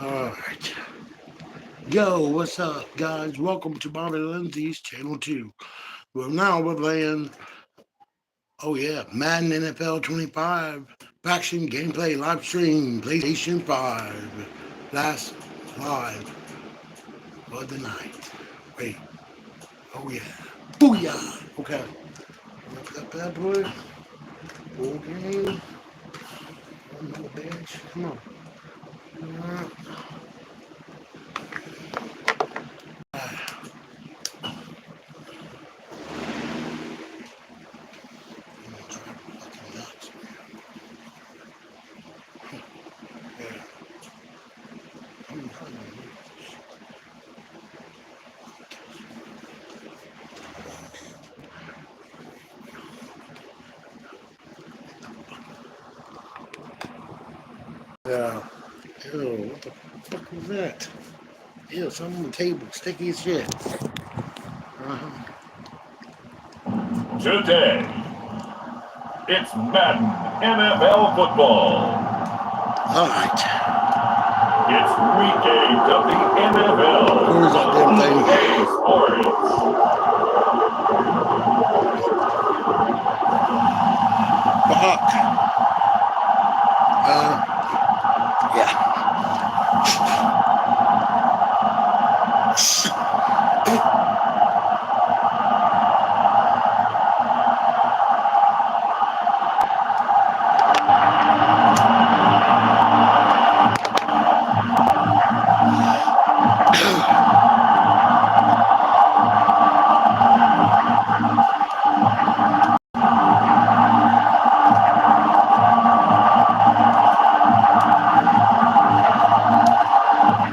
Alright. Yo, what's up, guys? Welcome to Bobby Lindsay's Channel 2. Well, now we're playing, Madden NFL 25, Faction Gameplay Live Stream, PlayStation 5. Last live for the night. Wait. Oh, yeah. Booyah! Okay. Look that bad boy. Full game. One more bench. Come on. Yeah. Ew, what the fuck was that? Ew, something on the table. Sticky as shit. Today, it's Madden NFL football. Alright. It's week 8 of the NFL. Where's that damn thing? EA Sports. Fuck. Yeah.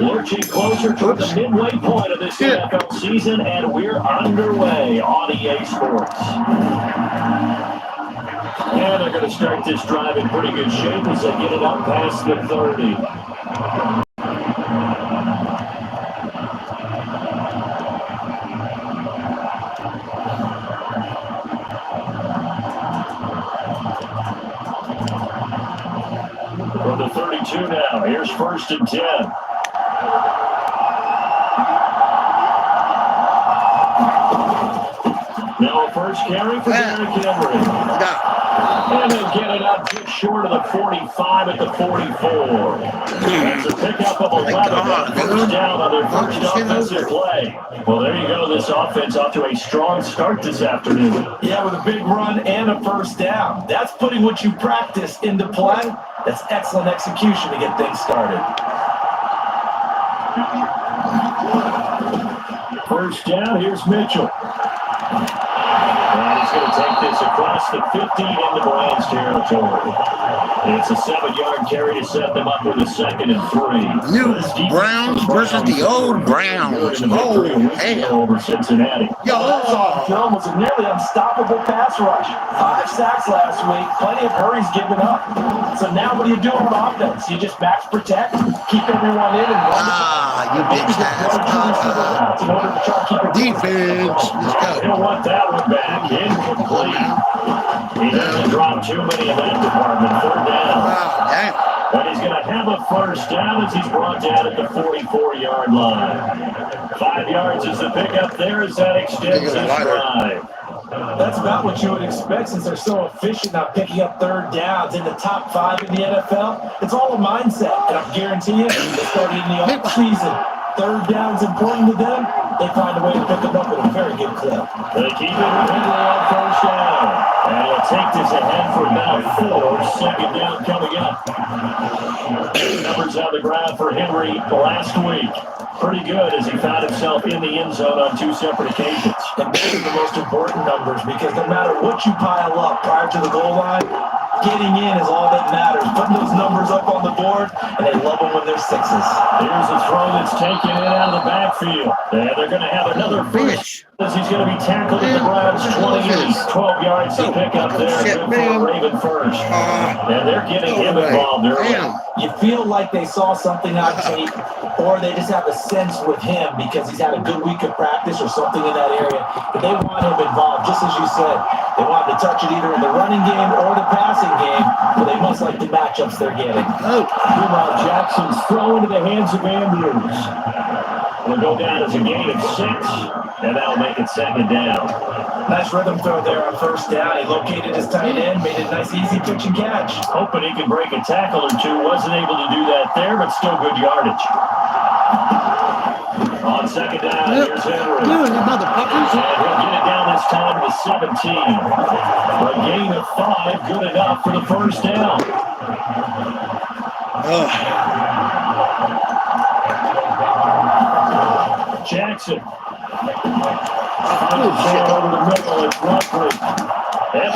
Lurching closer toward the midway point of this NFL season, and we're underway on EA Sports. And they're going to start this drive in pretty good shape as they get it up past the 30. From the 32 now, here's 1st and 10. Now a first carry for Derrick Henry. And they get it up just short of the 45 at the 44. That's a pickup of 11. First down on their first offensive play. Well, there you go. This offense off to a strong start this afternoon. Yeah, with a big run and a first down. That's putting what you practice into play. That's excellent execution to get things started. First down, here's Mitchell. And he's going to take this across the 15 into Browns territory. It's a 7-yard carry to set them up with a 2nd and 3. New Browns versus the old Browns. Oh, hell. Over Cincinnati. Yo, Film was a nearly unstoppable pass rush. 5 sacks last week. Plenty of hurries given up. So now what do you do on offense? You just max protect, keep everyone in, and you bitch ass. in order to try to keep it Defense. Let's He'll go. want that one back. Incomplete. He doesn't drop too many in that department. 3rd down. Damn. But he's going to have a first down as he's brought down at the 44-yard line. 5 yards is the pickup there as that extends his drive. That's about what you would expect since they're so efficient now picking up 3rd downs in the top 5 in the NFL. It's all a mindset, and I guarantee you, they started in the offseason. 3rd down's important to them. They find a way to pick them up at a very good clip. They keep it Henry on first down. And he'll take this ahead for about 4. 2nd down coming up. Numbers on the ground for Henry last week. Pretty good as he found himself in the end zone on 2 separate occasions. And those are the most important numbers because no matter what you pile up prior to the goal line, getting in is all that matters. Putting those numbers up on the board, and they love them when they're 6s. Here's a throw that's taken in out of the backfield. And they're going to have another first as he's going to be tackled at the Browns 28. 12 yards to pick up there. Good for Raven first. And they're getting him involved early. You feel like they saw something on tape, or they just have a sense with him because he's had a good week of practice or something in that area. But they want him involved, just as you said. They want him to touch it either in the running game or the passing passing game, but they must like the matchups they're getting. Meanwhile, Jackson's throw into the hands of Andrews. It'll go down as a gain of 6, and that'll make it 2nd down. Nice rhythm throw there on 1st down. He located his tight end, made it a nice, easy pitch and catch. Hoping he could break a tackle or two. Wasn't able to do that there, but still good yardage. On 2nd down, here's Henry. And he'll get it down this time to the 17. A gain of 5, good enough for the 1st down. Jackson. Over the middle, it's Roughly. And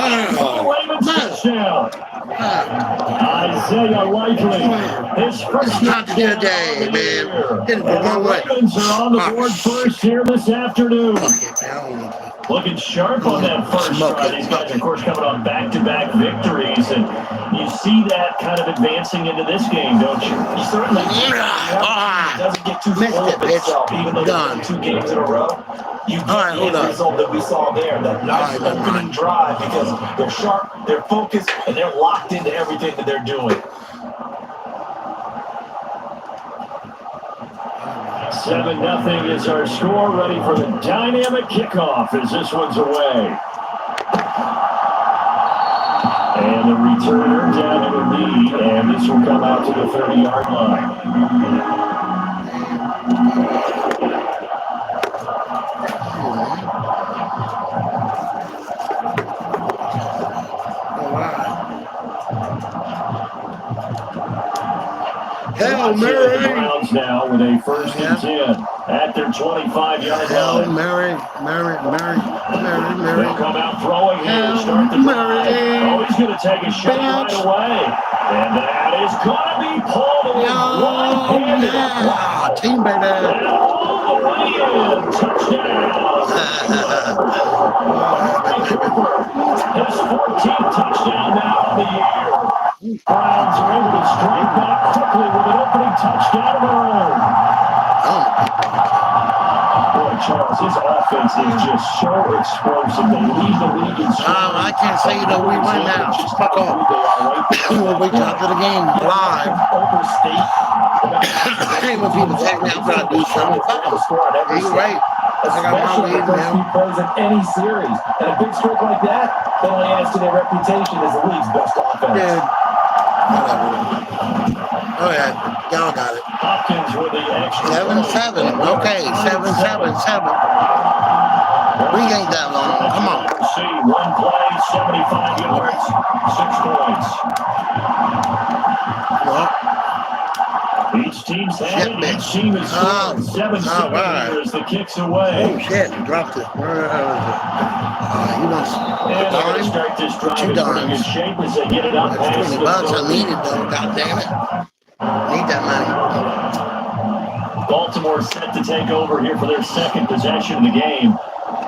touchdown. Isaiah Likely. His first touchdown today, man. And the Ravens are on the board first here this afternoon. Looking sharp on that first try. These guys, of course, coming on back-to-back victories, and you see that kind of advancing into this game, don't you? He certainly doesn't get too full of itself, even though they've won 2 games in a row. You get the result that we saw there, that nice opening drive, because they're sharp, they're focused, and they're locked into everything that they're doing. 7-0 is our score, ready for the dynamic kickoff as this one's away. And the returner down in the lead, and this will come out to the 30-yard line. Hail Mary! Browns now with a 1st and 10 at their 25-yard line. Mary. They'll come out throwing here to start the drive. Oh, he's going to take a shot right away. And that is going to be pulled one-handed. Team baby. And all the way in. Touchdown. His 14th touchdown now of the year. Browns are able to strike back quickly with an opening touchdown of their own. Boy, Charles, his offense is just so explosive. They lead the league in scoring. I can't say that we win now. Just fuck off. We'll wait till after the game live. When people take me out trying to do something, fuck them. You're right. Especially the first few plays of any series. And a big streak like that only adds to their reputation as the league's best offense. Dude. Oh yeah, y'all got it. Hopkins with the extra 7-7. Okay, 7-7. We ain't that long. Come on. See, one play, 75 yards, 6 points. Well, each team's had it. Each team is scored 7-7 here as the kick's away. Oh shit, you dropped it. Where was it? You want and they're going to start this drive in pretty good shape as they get it up. That's $20 I need it though, god damn it. Need that money. Baltimore set to take over here for their 2nd possession of the game.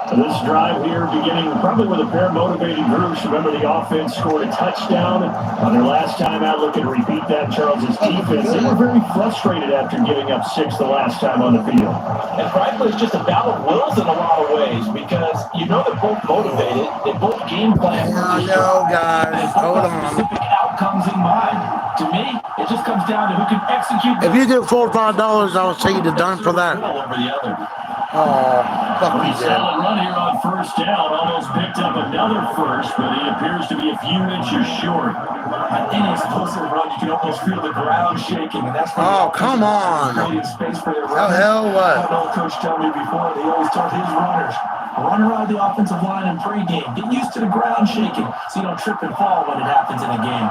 This drive here beginning probably with a pair of motivated groups. Remember, the offense scored a touchdown on their last time out. Looking to repeat that, Charles's defense. They were very frustrated after giving up 6 the last time on the field. And frankly, it's just a battle of wills in a lot of ways, because you know they're both motivated. They both game plan. No, guys, hold on. Specific outcomes in mind. To me, it just comes down to who can execute. If you get $4 or $5, I'll say you're done for that. Over the other. Oh, fuck you, solid run here on 1st down. Almost picked up another first, but he appears to be a few inches short. On any explosive run, you can almost feel the ground shaking, and that's oh, come on. Space for their the hell what? I know Coach told me before, they always told his runners, run around the offensive line in pregame. Get used to the ground shaking so you don't trip and fall when it happens in a game.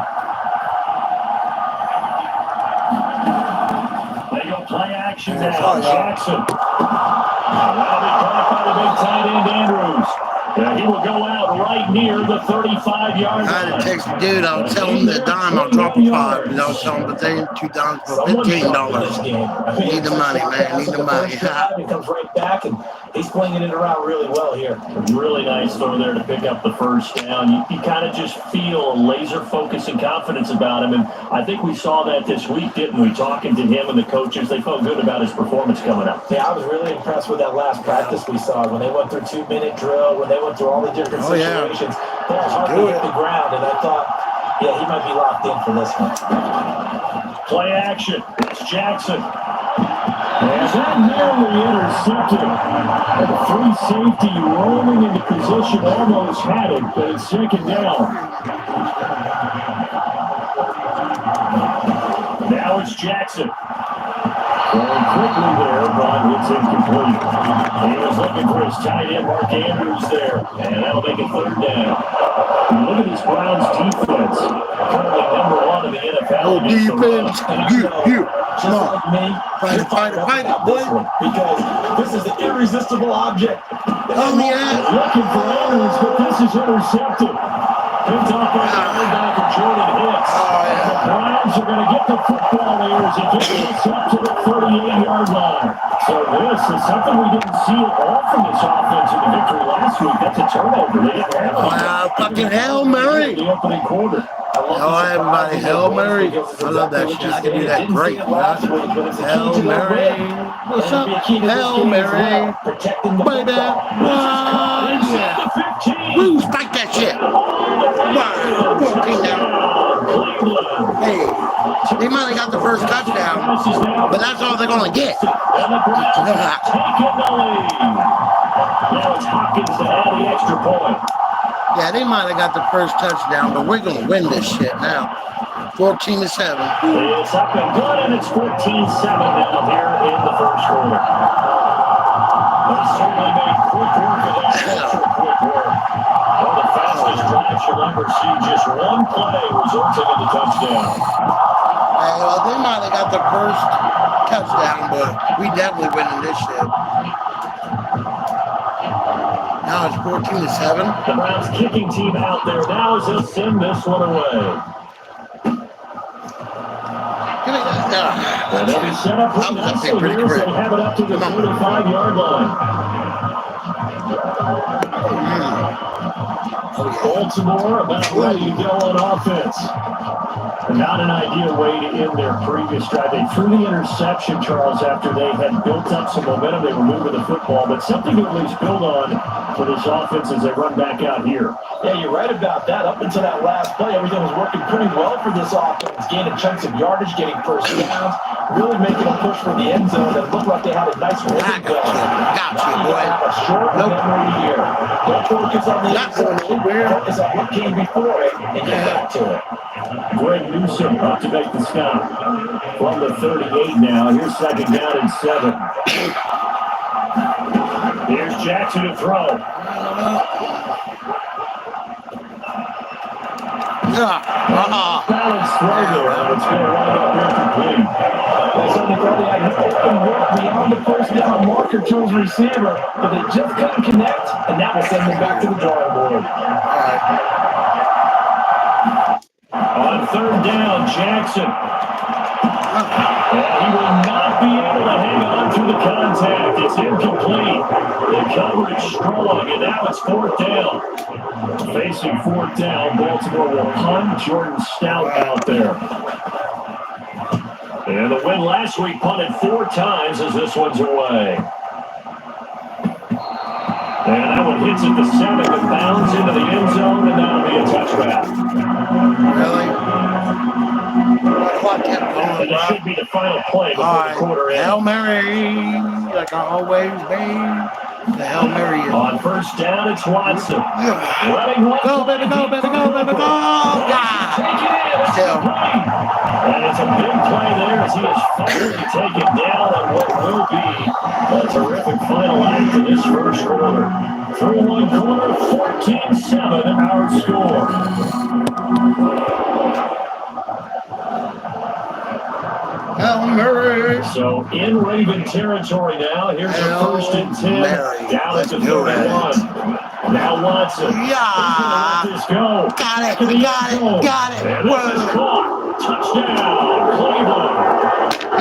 They go play action now. Jackson. That'll be caught by the big tight end, Andrews. He will go out right near the 35-yard line. I had to text the dude. I'll tell him the dime. I'll drop a 5. And I'll tell him, but they ain't $2 for $15. Need the money, man. Need the money. He comes right back, and he's flinging it around really well here. Really nice throw there to pick up the 1st down. You kind of just feel a laser focus and confidence about him. And I think we saw that this week, didn't we? Talking to him and the coaches, they felt good about his performance coming up. Yeah, I was really impressed with that last practice we saw when they went through 2-minute drill, when they went through all the different situations. They hardly hit the ground, and I thought Yeah, he might be locked in for this one. Play action. It's Jackson. And that nearly intercepted. And the free safety rolling into position almost had it, but it's second down. Now it's Jackson. Going quickly there, but it's incomplete. He was looking for his tight end, Mark Andrews there, and that'll make it third down. Look at this Browns defense. Currently number 1 in the NFL. No defense. You. Just like me, Fight it, boy. Because this is the irresistible object. Oh, yeah. Looking for Andrews, but this is intercepted. Picked off by the linebacker, Jordan Hicks. The Browns are going to get the football there as he gets this up to the 38-yard line. So this is something we didn't see at all from this offense in the victory last week. That's a turnover. They didn't have it. Wow, fucking Hail Mary. The opening quarter. Oh, everybody, Hail Mary. I love that shit. I can do that great, man. Hail Mary. What's up? Hail Mary. Baby. Yeah. Woo, spike that shit. Wow. 14 down. Hey, they might have got the first touchdown, but that's all they're going to get. Now it's Hopkins to add the extra point. Yeah, they might have got the first touchdown, but we're going to win this shit now. 14-7. It's up and good, and it's 14-7 now here in the first quarter. They certainly made quick work of that. Quick work. One of the fastest drives you'll ever see. Just one play resulting in the touchdown. Hey, well, they might have got the first touchdown, but we definitely winning this shit. Now it's 14-7. The Browns kicking team out there now as they'll send this one away. And they'll be set up pretty nicely here as they have it up to the 45-yard line. Baltimore about ready to go on offense. Not an ideal way to end their previous drive. They threw the interception, Charles, after they had built up some momentum. They were moving the football, but something to at least build on for this offense as they run back out here. Yeah, you're right about that. Up until that last play, everything was working pretty well for this offense. Gaining chunks of yardage, getting first downs, really making a push for the end zone. It looked like they had a nice rhythm going. Got you, boy. A short memory here. Don't focus on the end zone. Focus on what came before it and get back to it. Greg Newsom up to make the stop from the 38 now. Here's second down and 7. Here's Jackson to throw. Balance throw there. It's going to wind up incomplete. Beyond the first down marker to his receiver, but they just couldn't connect, and that will send them back to the drawing board. On third down, Jackson. And he will not be able to hang on to the contact. It's incomplete. The coverage strong, and now it's fourth down. Facing fourth down, Baltimore will punt. Jordan Stout out there. And the win last week punted 4 times as this one's away. And that one hits at the 7 and bounds into the end zone, and that'll be a touchback. Really? And it should be the final play before the quarter ends. Hail Mary, like I always be. The Hail Mary. On first down, it's Watson. Go, baby, go, baby, go, baby, go! God. Take it in. Still. And it's a big play there as he is finally taken down on what will be a terrific final act to this first quarter. Through one quarter, 14-7 our score. Hail Mary. So in Raven territory now. Here's a first and 10. Mary. Down at the 31. Now Watson. Yeah. Let this go. Got it. And this is caught. Touchdown, Cleveland.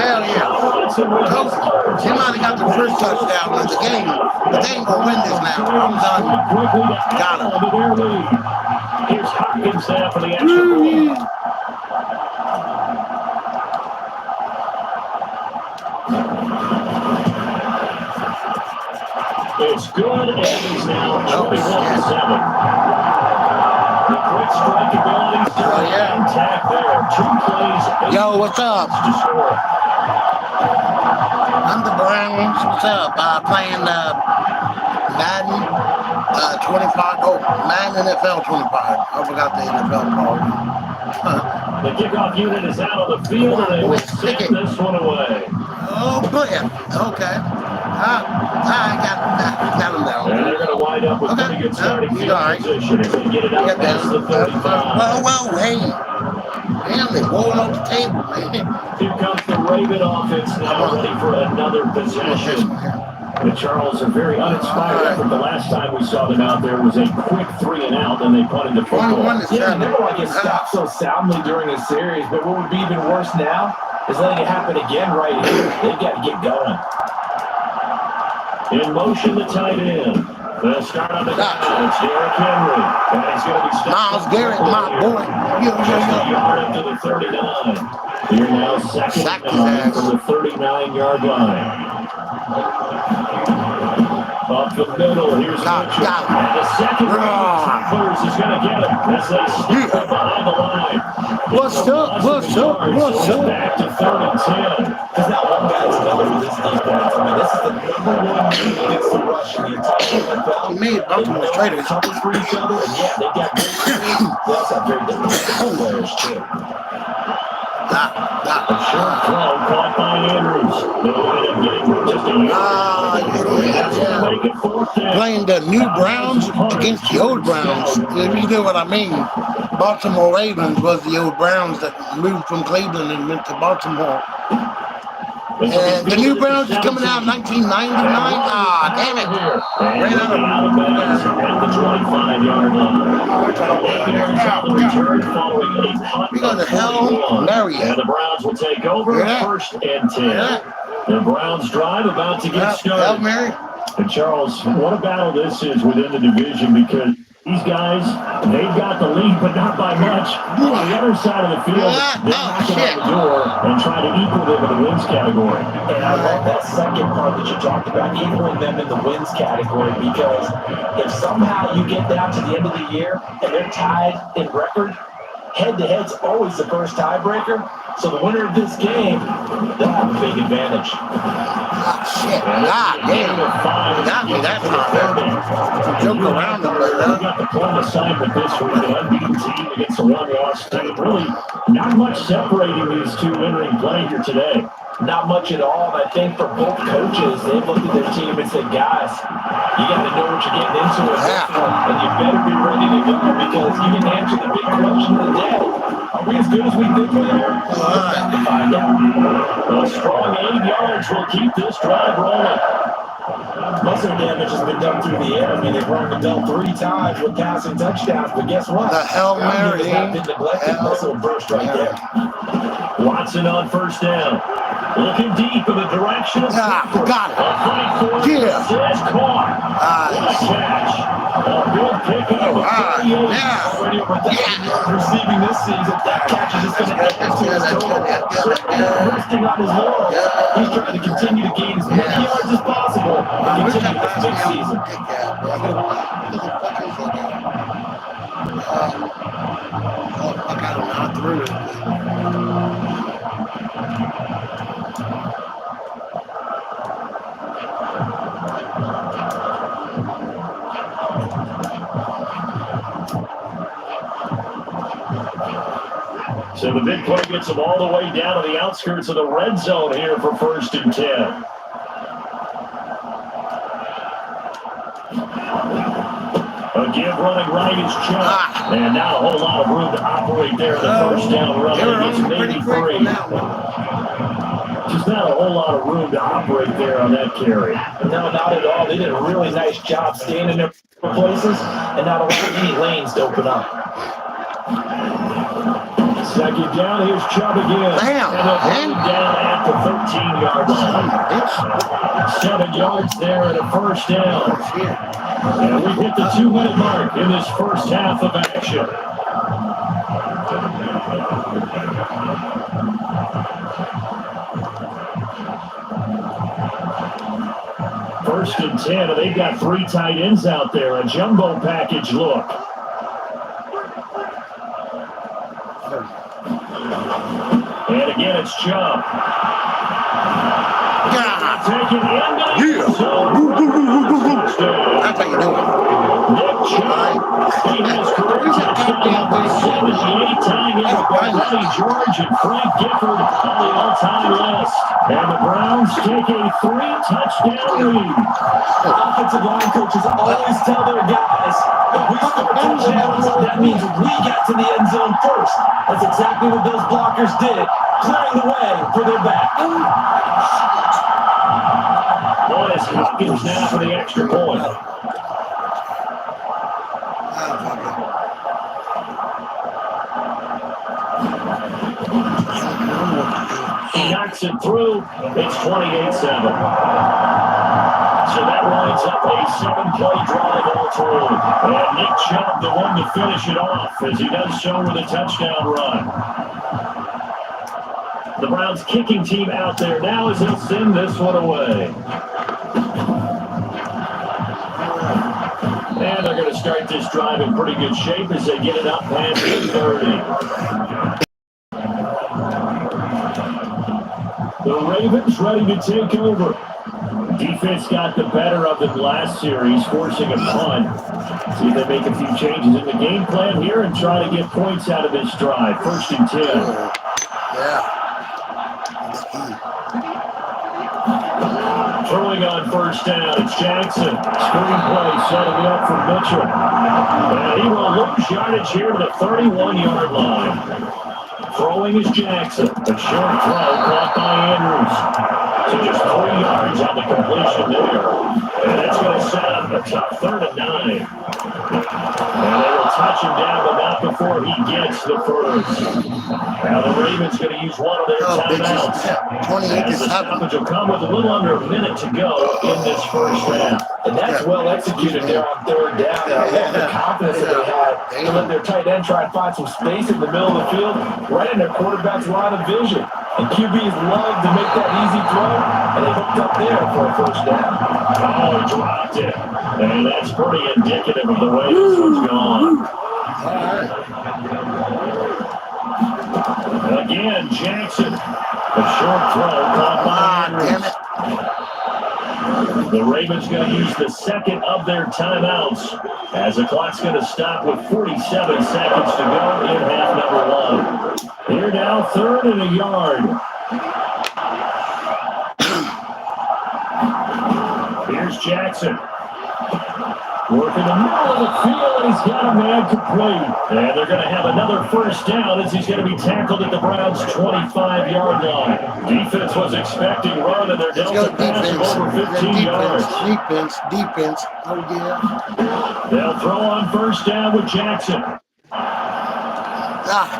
Hell yeah. Coach, he might have got the first touchdown of the game, but they ain't going to win this now. I'm done. Got him. Here's Hopkins now for the extra point. It's good, and it is now 21-7. The quick strike ability still intact there. 2 plays. Yo, what's up? To score. I'm the Browns. What's up? Playing Madden 25. Oh, Madden NFL 25. I forgot the NFL part. The kickoff unit is out on the field, and they will send this one away. Oh, boy. Okay. I got him down. And they're going to wind up with pretty good starting field position as they get it out past the 35. Well, hey. Damn, they rolling off the table, man. Here comes the Raven offense now, ready for another possession. The Charles are very uninspired effort. The last time we saw them out there was a quick 3-and-out, and they punted the football. Yeah, never like it stopped so soundly during a series, but what would be even worse now is letting it happen again right here. They've got to get going. In motion, the tight end. They'll start on the ground. It's Derrick Henry. And he's going to be stopped. Miles Garrett, my boy. Just a yard up to the 39. Here now, second down from the 39-yard line. Up the middle, here's Mitchell. And the second tacklers is going to get him as they stick behind the line. What's up? Back to 3rd and 10. Because now one guy's another with this defense. I mean, this is the number one unit against the rush in the entire NFL. To me, Baltimore traders. Cover for each other, and yeah, they got great players. They also have very different players, too. A short throw caught by Andrews. They'll end up getting just a yard. Make it 4th down. Playing the new Browns against the old Browns. If you know what I mean. Baltimore Ravens was the old Browns that moved from Cleveland and went to Baltimore. And the new Browns is coming out in 1999. Ah, damn it. Ran out of bounds at the 25-yard line. We got the Hail Mary. And the Browns will take over 1st and 10. The Browns drive about to get started. Hail Mary. And Charles, what a battle this is within the division, because these guys, they've got the lead, but not by much. On the other side of the field, they're knocking on the door and trying to equal them in the wins category. And I love that second part that you talked about, equaling them in the wins category, because if somehow you get down to the end of the year and they're tied in record, head-to-head's always the first tiebreaker. So the winner of this game, they'll have a big advantage. Shit. God damn. Got me that time. Joke around a little. We got the point assignment this week, an unbeaten team against a one-loss team. Really not much separating these two entering play here today. Not much at all. And I think for both coaches, they looked at their team and said, guys, you got to know what you're getting into with this one, and you better be ready to go, because you can answer the big question of the day. Are we as good as we think we are? Time to find out. A strong 8 yards will keep this drive rolling. Most of the damage has been done through the air. I mean, they've rung the bell 3 times with passing touchdowns, but guess what? The Hail Mary. Have been neglected. Muscle burst right there. Watson on 1st down. Looking deep in the direction of got it. Yeah. Says caught. What a catch. A good pickup of 38. Already over 1,000 yards receiving this season. That catch is just going to add to his total. Resting on his laurels. He's trying to continue to gain as many yards as possible and continue this big season. I got him out through it. So the big play gets them all the way down to the outskirts of the red zone here for 1st and 10. A give running right is Chubb. And not a whole lot of room to operate there in the 1st down run. It's maybe 3. Just not a whole lot of room to operate there on that carry. No, not at all. They did a really nice job staying in their places and not allowing any lanes to open up. 2nd down, here's Chubb again. Bam, and a down at the 13-yard line. 7 yards there and a 1st down. And we've hit the 2-minute mark in this first half of action. First and 10, and they've got 3 tight ends out there. A jumbo package look. again, it's Chubb. Yeah. Taken into Yeah. That's how you do it. Nick Chubb. He has career touchdown number 78, tying in with Buddy George and Frank Gifford on the all-time list. And the Browns take a 3-touchdown lead. Offensive line coaches always tell their guys, if we score touchdowns, that means we got to the end zone first. That's exactly what those blockers did, clearing the way for their back. Well, it's Hopkins now for the extra point. He knocks it through. It's 28-7. So that lines up a 7-play drive all told. And Nick Chubb, the one to finish it off, as he does so with a touchdown run. The Browns kicking team out there now as he'll send this one away. And they're going to start this drive in pretty good shape as they get it up past 30. The Ravens ready to take over. Defense got the better of them last series, forcing a punt. See if they make a few changes in the game plan here and try to get points out of this drive. 1st and 10. Yeah. Throwing on 1st down, it's Jackson. Screen play, setting it up for Mitchell. And he will lose yardage here to the 31-yard line. Throwing is Jackson. A short throw caught by Andrews. So just 3 yards on the completion there. And that's going to set up a tough 3rd and 9. And they will touch him down, but not before he gets the first. Now the Ravens going to use one of their timeouts. 28 as the stoppage will come with a little under a minute to go in this first half. And that's well executed there on 3rd down. I love the confidence that they had to let their tight end try and find some space in the middle of the field, right in their quarterback's line of vision. And QBs love to make that easy throw, and they hooked up there for a 1st down. Oh, dropped it. And that's pretty indicative of the way this one's gone. Again, Jackson. A short throw caught by Andrews. Damn it. The Ravens going to use the second of their timeouts as the clock's going to stop with 47 seconds to go in half number 1. Here now, 3rd and a yard. Here's Jackson. Working the middle of the field, and he's got a man complete. And they're going to have another 1st down as he's going to be tackled at the Browns' 25-yard line. Defense was expecting run, and they're dealt a pass of over 15 yards. Defense. Oh, yeah. They'll throw on 1st down with Jackson.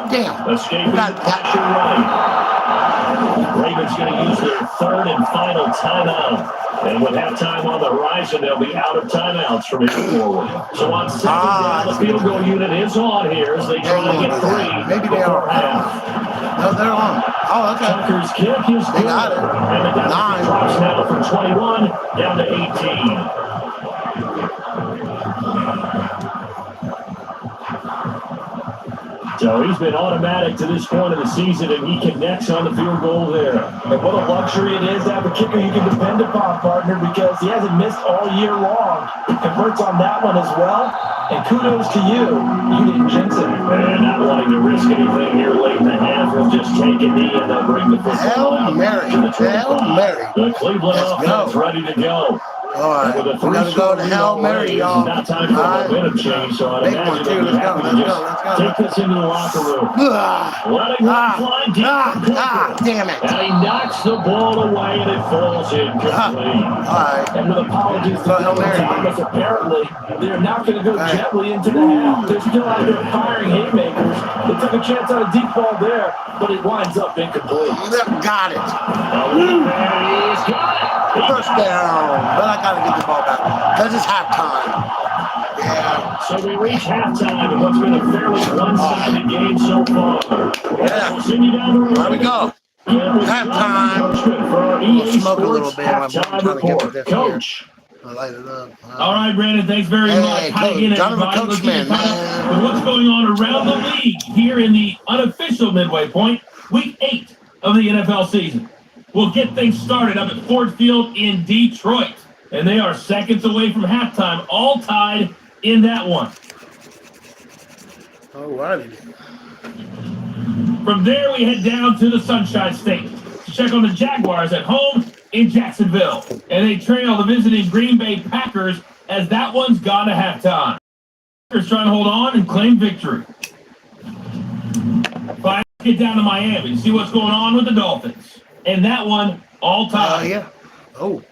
Damn. Escaping pressure right. Ravens going to use their 3rd and final timeout. And with halftime on the horizon, they'll be out of timeouts from here forward. So on 2nd down, the field goal unit is on here as they try to get 3. Maybe they are. No, they're on. Oh, okay. Tucker's kick is They got it. And the 9 drops now from 21 down to 18. So he's been automatic to this point of the season, and he connects on the field goal there. And what a luxury it is to have a kicker you can depend upon, partner, because he hasn't missed all year long. He converts on that one as well, and kudos to you. You didn't jinx it. And not wanting to risk anything here late in the half, he'll just take a knee and they'll bring the football out. Hail Mary. The Cleveland offense ready to go. All right, With a we gotta go to Hail Mary, y'all. Not time for a momentum change, so I'd imagine they'll be happy to just take this into the locker room. Letting one fly deep. Damn it. And he knocks the ball away and it falls incomplete. All right. And with apologies to Thomas, apparently, they're not going to go gently into the half. They're still out there firing haymakers. They took a chance on a deep ball there, but it winds up incomplete. Got it. He's got it. 1st down. But I got to get the ball back. Because it's halftime. Yeah. So we reach halftime in what's been a fairly one-sided game so far. Yeah. We'll send you down the road. Here we go. Halftime. We'll smoke a little bit. I'm trying to get to this Coach. I'll light it up. All right, Brandon, thanks very much. Hi again, everybody. Let's get caught up with what's going on around the league here in the unofficial midway point, week 8 of the NFL season. We'll get things started up at Ford Field in Detroit. And they are seconds away from halftime, all tied in that one. All righty. From there, we head down to the Sunshine State to check on the Jaguars at home in Jacksonville. And they trail the visiting Green Bay Packers as that one's gone to halftime. Packers trying to hold on and claim victory. Finally, get down to Miami to see what's going on with the Dolphins. And that one, all tied. Yeah. Oh.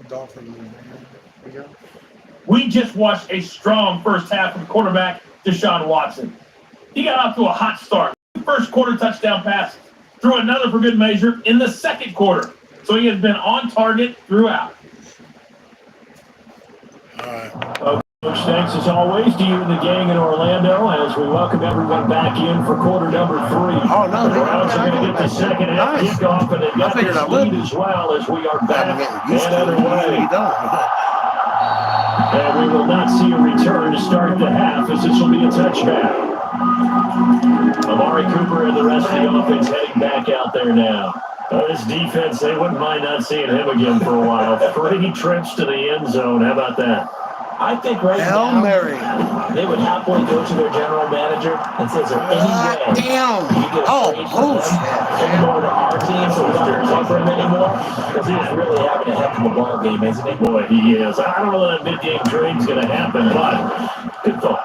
Dolphins. We just watched a strong first half from quarterback Deshaun Watson. He got off to a hot start. First quarter touchdown pass, threw another for good measure in the second quarter. So he has been on target throughout. All right. Coach, thanks as always to you and the gang in Orlando as we welcome everyone back in for quarter number 3. Oh, no. The Browns are going to get the second half kickoff, and they've got this lead as well as we are back and underway. And we will not see a return to start the half as this will be a touchdown. Amari Cooper and the rest of the offense heading back out there now. This defense, they wouldn't mind not seeing him again for a while. 3 trips to the end zone. How about that? I think right Hail now, Mary. they would happily go to their general manager and say, is there any way Damn. you get a trade for them and go to our team so we don't have to cover him anymore? Because he is really having a heck of a ball game, isn't he? Boy, he is. I don't know that mid-game trade's going to happen, but good thought.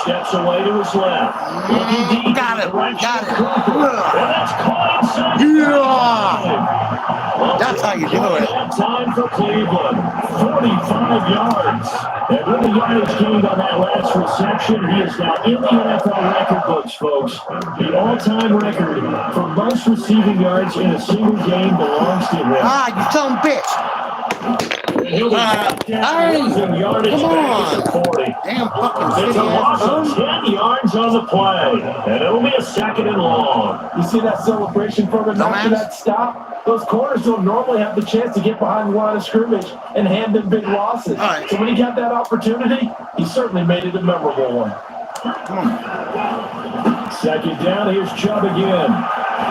Steps away to his left. Looking deep. Got it. Right Got it. and that's caught inside. Yeah. That's how you do it. Time for Cleveland. 45 yards. And with the yardage gained on that last reception, he is now in the NFL record books, folks. The all-time record for most receiving yards in a single game belongs to him. Ah, you son of a bitch. He'll be losing yardage Come back on. at the 40. Damn fucking It's a loss of 10 yards on the play, and it'll be a second and long. You see that celebration from him after that stop? Those corners don't normally have the chance to get behind the line of scrimmage and hand them big losses. All right. So when he got that opportunity, he certainly made it a memorable one. Come on. Second down, here's Chubb again.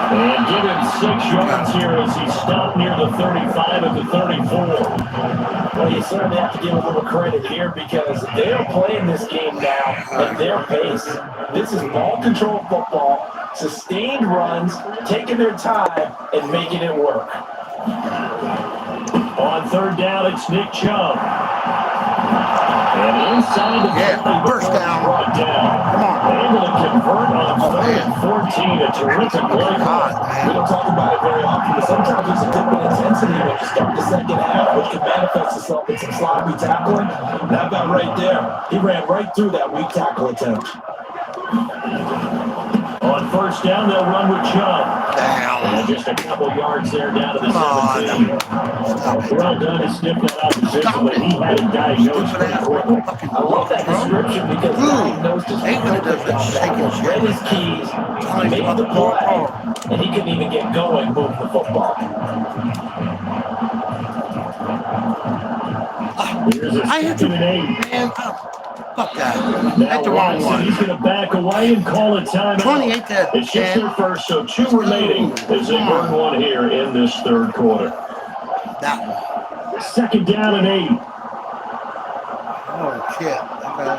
And give him 6 yards here as he stopped near the 35 at the 34. Well, you certainly have to give a little credit here because they are playing this game now at their pace. This is ball control football, sustained runs, taking their time, and making it work. On third down, it's Nick Chubb. And inside the first down. Brought down. Come on. Able to convert on 3rd and 14. A terrific play. We don't talk about it very often, but sometimes there's a dip in intensity when you start the second half, which can manifest itself in some sloppy tackling. That about right there. He ran right through that weak tackle attempt. On first down, they'll run with Chubb. Damn. And just a couple yards there down to the 17. Well done to stiff that opposition, but he had it diagnosed pretty quickly. I love that description because he diagnosed his read his keys, made the play, and he couldn't even get going moving the football. Here's a second and 8. Man, fuck that. Now That's the wrong Watson, one. he's going to back away and call it timeout. 28 to It's just 10. their first, so 2 remaining as they burn one here in this third quarter. That one. Second down and 8. Oh, shit. Okay.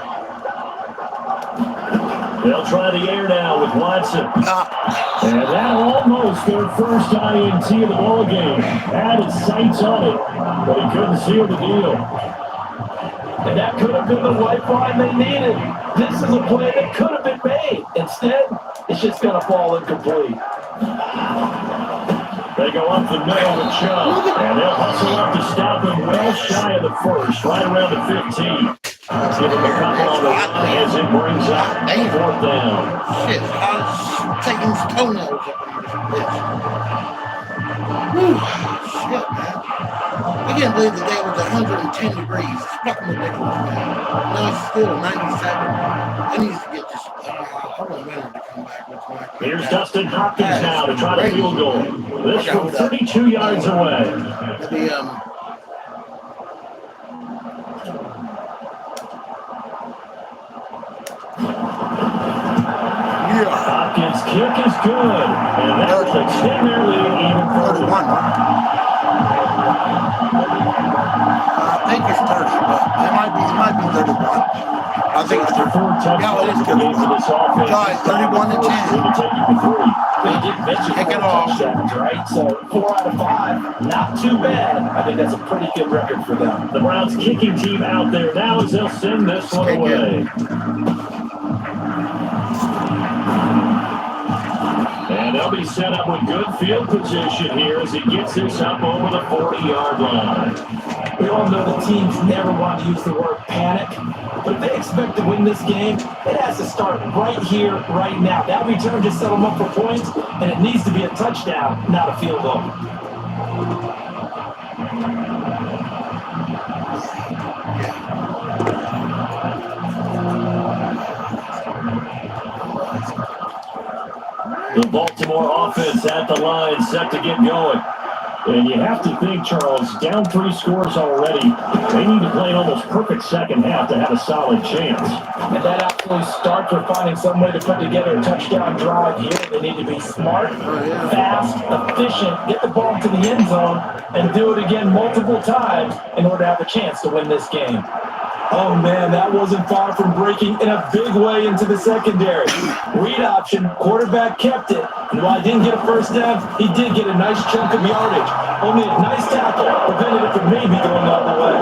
They'll try the air now with Watson. And that almost their first INT of the ball game. Had his sights on it, but he couldn't seal the deal. And that could have been the lifeline they needed. This is a play that could have been made. Instead, it's just going to fall incomplete. They go up the middle with Chubb, and they'll hustle up to stop him well shy of the first, right around the 15. Let's give him a couple on the line as it brings up 4th down. Shit. I was taking his toenails up on this bitch. Whew. Shit, man. I can't believe the day was 110 degrees. It's fucking ridiculous, man. Now it's still 97. I need to get this. Hold on, man, to come back with my. Here's Dustin Hopkins now to try the field goal. This from 32 yards away. Hopkins kick is good. And that will extend their lead even further. 31, huh? I think it's 30, but it might be 31. I think it's 30. Yeah, it is 31. Guys, 31 to 10. They did mention Kick it 4 off. touchdowns, right? So 4 out of 5, not too bad. I think that's a pretty good record for them. The Browns kicking team out there now as they'll send this one away. And they'll be set up with good field position here as he gets this up over the 40-yard line. We all know the teams never want to use the word panic, but if they expect to win this game, it has to start right here, right now. That return just set them up for points, and it needs to be a touchdown, not a field goal. The Baltimore offense at the line, set to get going. And you have to think, Charles, down 3 scores already. They need to play an almost perfect second half to have a solid chance. And that absolutely starts with finding some way to put together a touchdown drive here. They need to be smart, fast, efficient, get the ball to the end zone, and do it again multiple times in order to have a chance to win this game. Oh, man, that wasn't far from breaking in a big way into the secondary. Read option, quarterback kept it, and while he didn't get a first down, he did get a nice chunk of yardage. Only a nice tackle prevented it from maybe going all the way.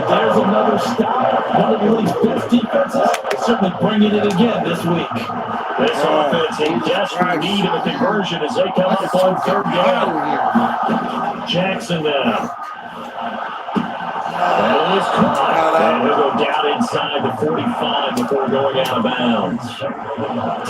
And there's another stop. One of the league's best defenses is certainly bringing it again this week. This offense in desperate need of a conversion as they come up on 3rd down. Jackson now. That is caught. And he'll go down inside the 45 before going out of bounds.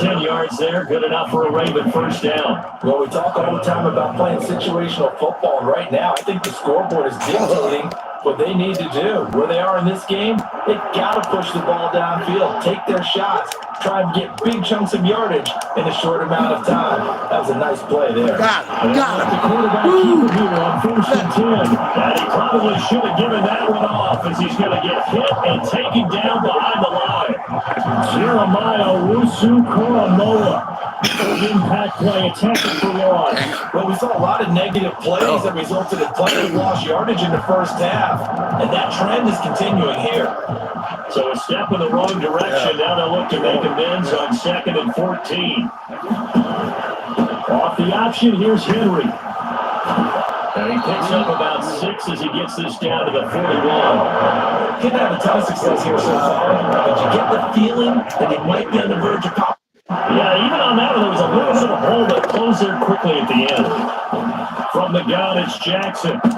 10 yards there, good enough for a Raven first down. Well, we talk all the time about playing situational football. Right now, I think the scoreboard is dictating what they need to do. Where they are in this game, they've got to push the ball downfield, take their shots, try and get big chunks of yardage in a short amount of time. That was a nice play there. Got it. The quarterback keeper here on 1st and 10. And he probably should have given that one off as he's going to get hit and taken down behind the line. Jeremiah Wusu-Koromoa. Big impact play, attacking for loss. Well, we saw a lot of negative plays that resulted in plenty of lost yardage in the first half, and that trend is continuing here. So a step in the wrong direction. Now they'll look to make amends on 2nd and 14. Off the option, here's Henry. And he picks up about 6 as he gets this down to the 41. Didn't have a ton of success here so far, but you get the feeling that he might be on the verge of pop. Yeah, even on that one, there was a little bit of a hole that closed there quickly at the end. From the gun, it's Jackson. This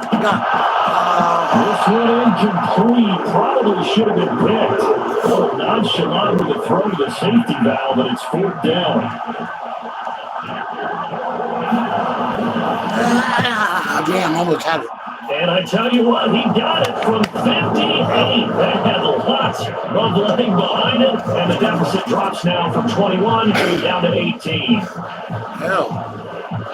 one incomplete. Probably should have been picked. A little nonchalant with the throw to the safety valve, but it's 4th down. Damn, almost had it. And I tell you what, he got it from 58. That had a lot of letting behind it, and the deficit drops now from 21 down to 18. Hell.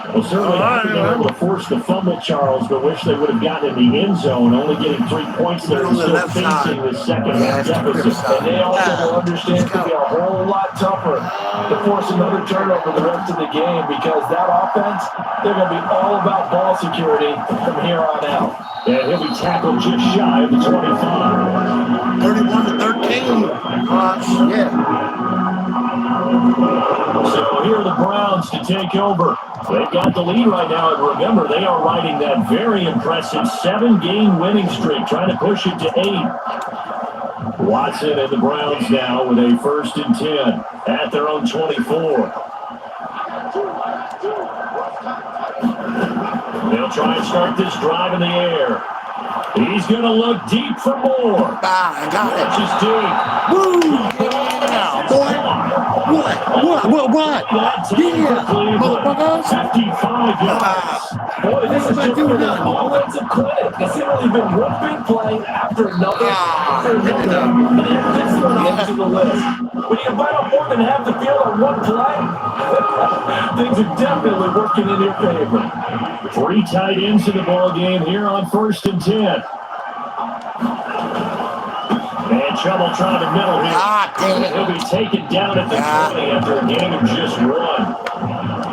Well, certainly happy they were able to force the fumble, Charles, but wish they would have gotten in the end zone, only getting 3 points there and still facing the second half deficit. And they also will understand it could be a whole lot tougher to force another turnover the rest of the game because that offense, they're going to be all about ball security from here on out. And he'll be tackled just shy of the 25. 31 to 13. Yeah. So here are the Browns to take over. They've got the lead right now, and remember, they are riding that very impressive 7-game winning streak, trying to push it to 8. Watson and the Browns now with a 1st and 10 at their own 24. They'll try and start this drive in the air. He's going to look deep for more. I got it. Just deep. Woo! Yeah, boy. What? Yeah, motherfuckers. 55 yards. Boy, this is just an offensive clinic. It's really been one big play after another, and it gets thrown onto the list. When you bite up more than half the field on one play, things are definitely working in your favor. 3 tight ends in the ball game here on 1st and 10. And trouble trying to middle here. Damn it. He'll be taken down at the 20 after a game of just one.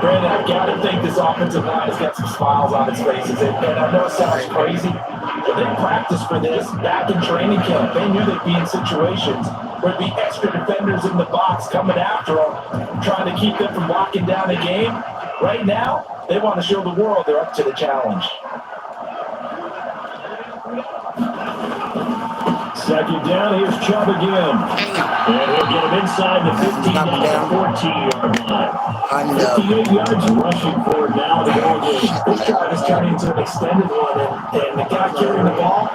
Brandon, I've got to think this offensive line has got some smiles on its faces. And I know it sounds crazy, but they practiced for this back in training camp. They knew they'd be in situations where there'd be extra defenders in the box coming after them, trying to keep them from locking down a game. Right now, they want to show the world they're up to the challenge. Second down, here's Chubb again. And he'll get him inside the 14-yard line. 58 yards rushing for now to go again. This drive is turning into an extended one, and the guy carrying the ball,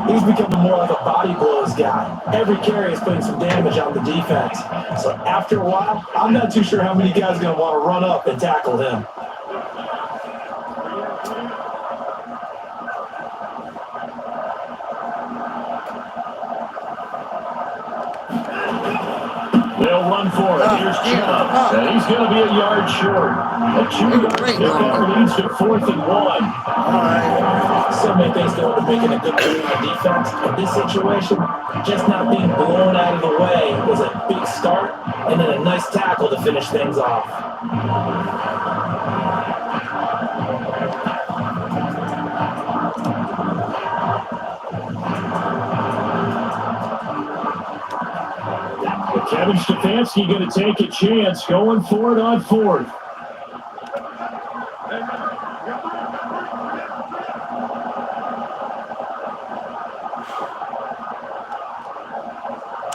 he's becoming more like a body blows guy. Every carry is putting some damage on the defense. So after a while, I'm not too sure how many guys are going to want to run up and tackle him. They'll run for it. Here's Chubb. And he's going to be a yard short. A 2-yard pickup leads to 4th and 1. Some may think they're making a good move on defense. In this situation, just not being blown out of the way was a big start, and then a nice tackle to finish things off. Kevin Stefanski going to take a chance going for it on 4th.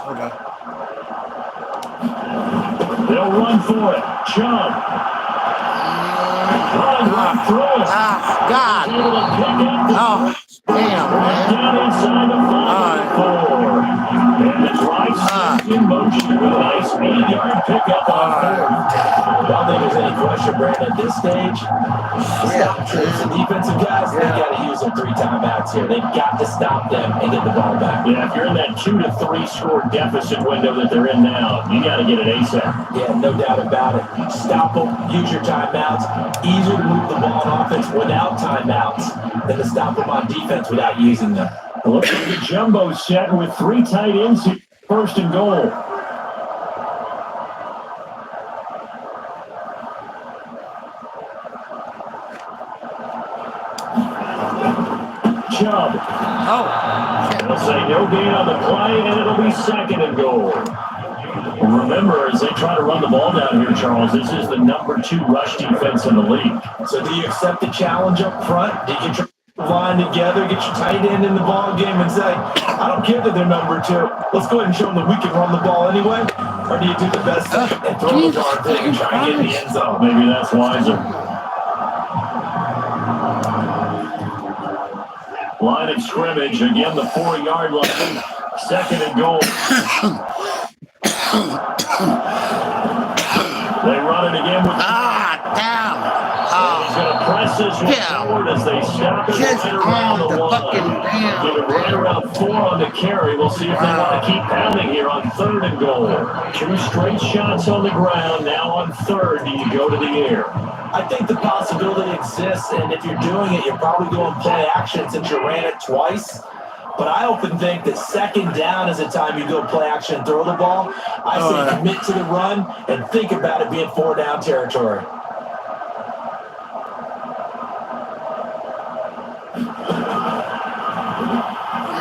Okay. They'll run for it. Chubb. Run through it. God. Able to pick up the Damn, man. down inside the 5-4. And the drive starts in motion with a nice 8-yard pickup on 4th. I don't think there's any question, Brandon, at this stage. The defensive guys, they've got to use their 3 timeouts here. They've got to stop them and get the ball back. Yeah, if you're in that 2 to 3 score deficit window that they're in now, you got to get it ASAP. Yeah, no doubt about it. Stop them, use your timeouts. Easier to move the ball on offense without timeouts than to stop them on defense without using them. It looks like the jumbo set with 3 tight ends here, 1st and goal. Chubb. They'll say no gain on the play, and it'll be 2nd and goal. Remember, as they try to run the ball down here, Charles, this is the number 2 rush defense in the league. So do you accept the challenge up front? Do you get your line together, get your tight end in the ball game and say, I don't care that they're number 2. Let's go ahead and show them that we can run the ball anyway? Or do you do the best thing and throw the darn thing and try and get in the end zone? Maybe that's wiser. Line of scrimmage, again the 4-yard line. 2nd and goal. They run it again with... Damn. He's going to press this one forward as they stop it Just right around on the line. fucking damn. Give it right around 4 on the carry. We'll see if they want to keep pounding here on 3rd and goal. 2 straight shots on the ground. Now on 3rd, do you go to the air? I think the possibility exists, and if you're doing it, you're probably going play action since you ran it twice. But I often think that 2nd down is the time you go play action and throw the ball. I say commit to the run and think about it being 4-down territory.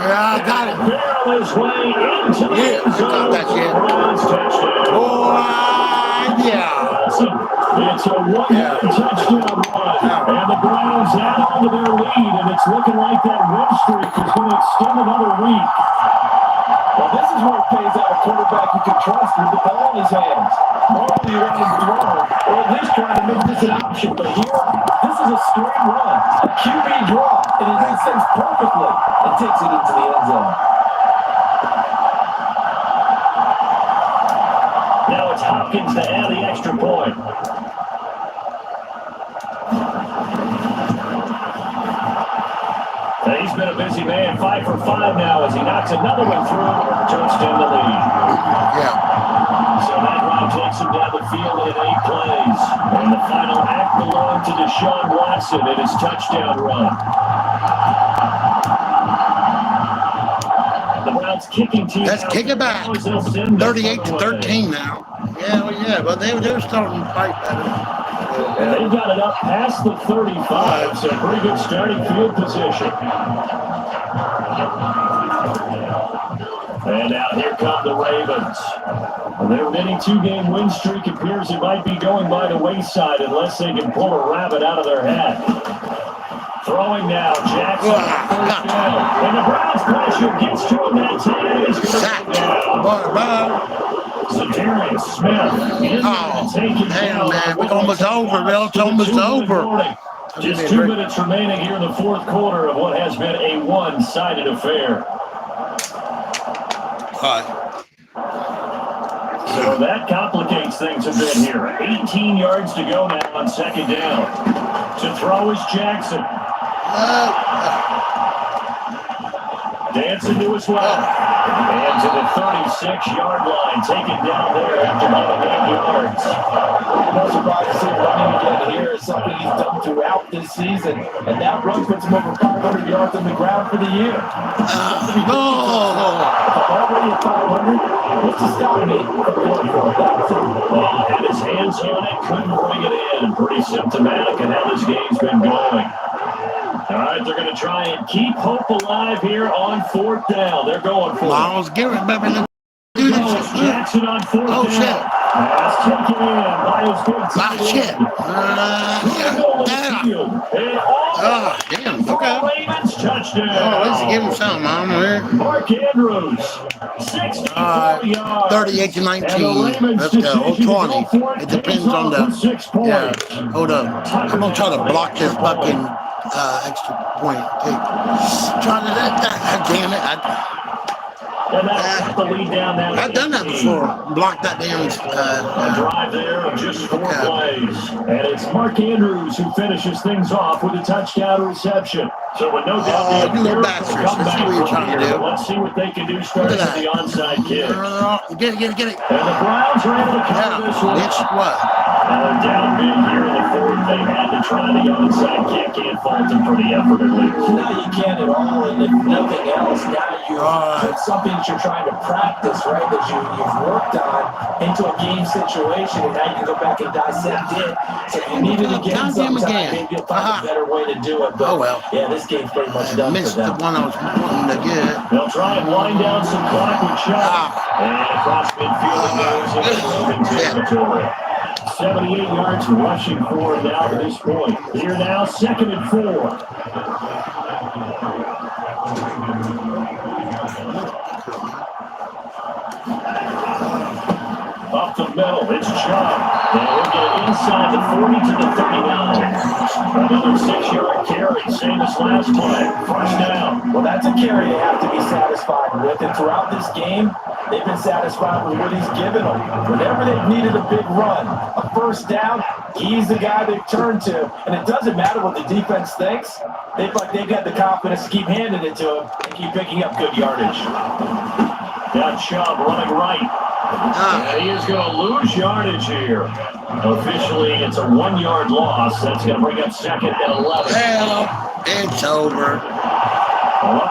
Yeah, I got it. Barrel his way into the end zone. Got that shit. Browns touchdown. It's a 1-yard touchdown run. And the Browns add on to their lead, and it's looking like that win streak is going to extend another week. Well, this is where it pays out a quarterback you can trust with the ball in his hands. Normally you want him to throw, or at least trying to make this an option. But here, this is a straight run, a QB draw, and it does things perfectly and takes it into the end zone. Now it's Hopkins to add the extra point. He's been a busy man, 5 for 5 now as he knocks another one through to extend the lead. So that drive takes him down the field in 8 plays. And the final act belonged to Deshaun Watson in his touchdown run. The Browns kicking team. Let's kick it back. 38-13 now. Yeah, well, yeah, but they're starting to fight better. And they've got it up past the 35, so pretty good starting field position. And now here come the Ravens. Their winning 2-game win streak appears it might be going by the wayside unless they can pull a rabbit out of their hat. Throwing now, Jackson. First down. And the Browns pressure gets to him that time. He's going to go down. Zadarius Smith. Damn, man. It's almost over, Bill. It's almost over. Just 2 minutes remaining here in the fourth quarter of what has been a one-sided affair. So that complicates things a bit here. 18 yards to go now on second down. To throw is Jackson. Dancing to his left. And to the 36-yard line. Taken down there after about 8 yards. No surprise to see running again here is something he's done throughout this season. And that run puts him over 500 yards on the ground for the year. Already at 500, what's to stop me from going for it? That's it. Had his hands on it, couldn't bring it in. Pretty symptomatic of how this game's been going. All right, they're going to try and keep hope alive here on fourth down. They're going for it. Miles Garrett, baby. Jackson on fourth down. Shit. Pass taken in by his big Shit. Damn. Okay. Ravens touchdown. Let's give him something, man. Mark Andrews, 64 yards. 38-19. Let's go. Or 20. It depends on the. Yeah. Hold up. I'm gonna try to block this fucking extra point. Trying to. Damn it. And that's the lead down now. I've done that before. Block that damn. A drive there of just 4 plays. And it's Mark Andrews who finishes things off with a touchdown reception. So with no doubt, you little bastards. Let's see what you're trying to do. Let's see what they can do starting with the onside kick. Get it. And the Browns are able to cover this one. It's what? Down big here in the fourth. They had to try the onside kick. Can't fault them for the effort at least. No, you can't at all. And if nothing else, now you put something that you're trying to practice, right, that you've worked on into a game situation, and now you can go back and dissect it. So if you need it again sometime, maybe you'll find a better way to do it. But, yeah, this game's pretty much done for them. Missed the one I was wanting to get. They'll try and wind down some clock with Chubb. And across midfield it goes into Ravens territory. 78 yards rushing for him now to this point. Here now, 2nd and 4. Up the middle, it's Chubb. And we'll get it inside the 40 to the 39. Another 6-yard carry, same as last play. First down. Well, that's a carry they have to be satisfied with. And throughout this game, they've been satisfied with what he's given them. Whenever they've needed a big run, a first down, he's the guy they've turned to. And it doesn't matter what the defense thinks. They've got the confidence to keep handing it to him and keep picking up good yardage. Got Chubb running right. And he is going to lose yardage here. Officially, it's a 1-yard loss. That's going to bring up 2nd and 11. Well, it's over.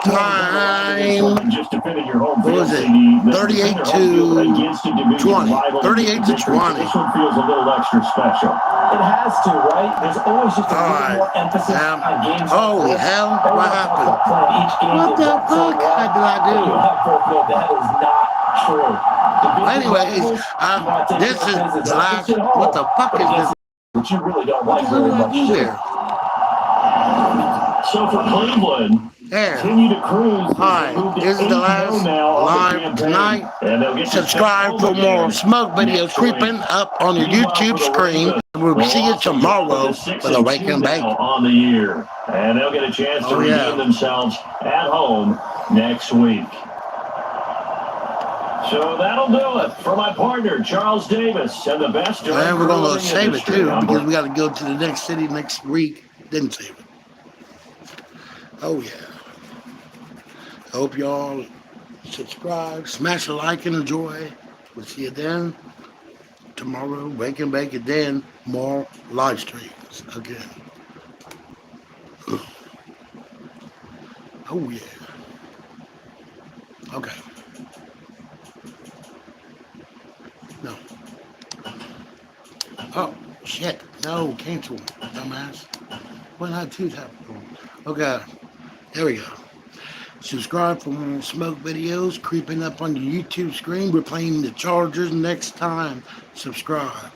Time. Just defending your home. What was it? 38 to 20. 38 to 20. This one feels a little extra special. It has to, right? There's always just a little more emphasis on games. Holy hell, what happened? What the fuck did I do? You have both know that is not true. Anyways, this is the last. What the fuck is this? Which you really don't like What very do I much. do here? So for Cleveland, There. continue to cruise. Hi, this is the last live tonight. Subscribe for more smoke videos creeping up on your YouTube screen. We'll see you tomorrow for the Wake and Bake. On the year. And they'll get a chance to redeem themselves at home next week. So that'll do it for my partner, Charles Davis, and the best. And we're going to save it too, because we got to go to the next city next week. Didn't save it. Oh, yeah. Hope y'all subscribe, smash a like, and enjoy. We'll see you then. Tomorrow, Wake and Bake, and then more live streams again. Oh, yeah. Okay. shit. No, cancel, dumbass. Why not two tap? Okay, there we go. Subscribe for more smoke videos creeping up on the YouTube screen. We're playing the Chargers next time. Subscribe.